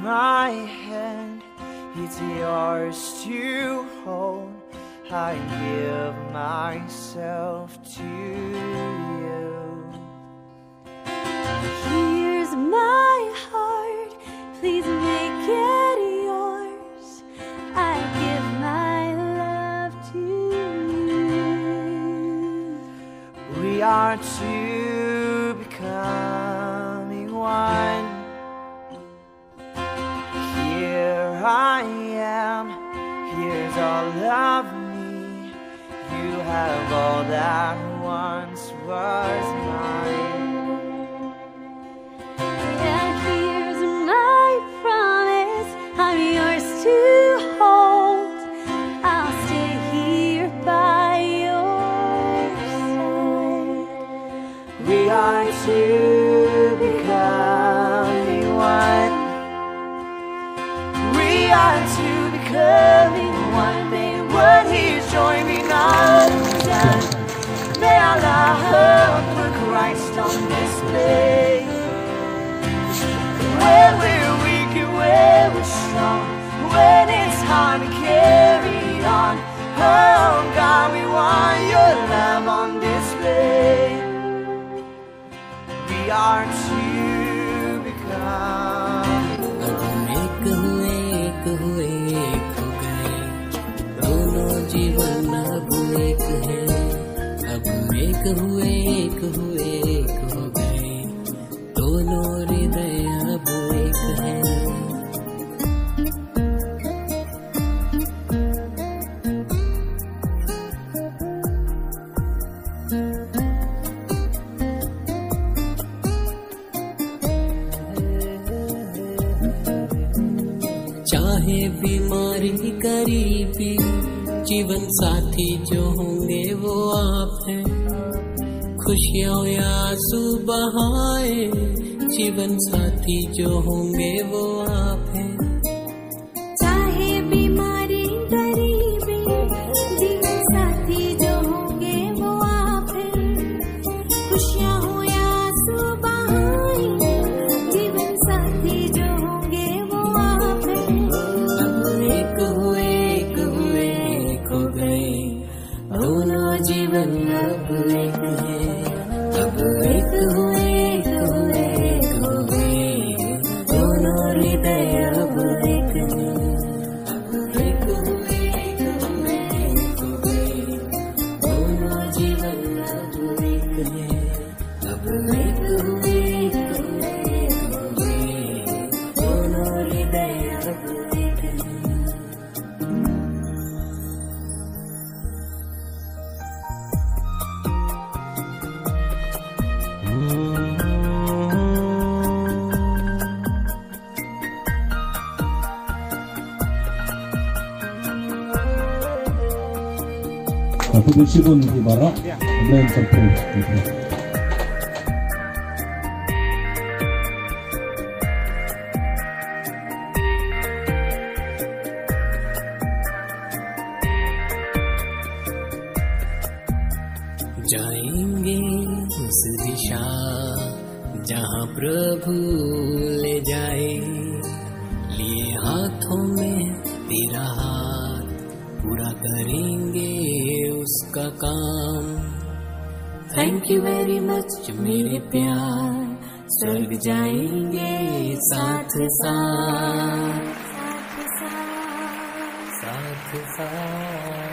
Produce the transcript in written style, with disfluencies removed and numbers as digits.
My hand, it's yours to hold. I give myself to you. Here's my heart, please make it yours. I give my love to you. We are two becoming one. Here I am, here's all of me. You have all that once was mine. And here's my promise, I'm yours to hold. I'll stay here by your side. We are two becoming one. We are two becoming one. May what He's joined me not undone. May our love put Christ on display. When we're weak and when we're strong, when it's hard to carry on, oh God, we want your love on display. We are two becoming दोनों जीवन अब एक है, अब एक हुए हो गए। चाहे बीमारी गरीबी, जीवन साथी जो होंगे वो आप हैं। खुशियाँ या आंसू बहाए, जीवन साथी जो होंगे वो आप हैं। चाहे बीमारी गरीबी, जीवन साथी जो होंगे वो आप हैं। खुशियाँ हो या आंसू बहाए, जीवन साथी जो होंगे वो आप हैं। अब एक हुए एक हो गए, दोनों जीवन अब एक है। अब एक हुए एक हो गए, दोनों हृदय अब एक है। अब एक हुए एक हो गए, दोनों जीवन अब एक है। अब एक हुए एक हो गए, दोनों हृदय अब एक है। 부르시고 누구 봐라? 맨 점프. जाएंगे उस दिशा जहाँ प्रभु ले जाए, लिए हाथों में तेरा हाथ, पूरा करेंगे उसका काम। थैंक यू वेरी मच मेरे प्यार, स्वर्ग जाएंगे साथ साथ साथ साथ।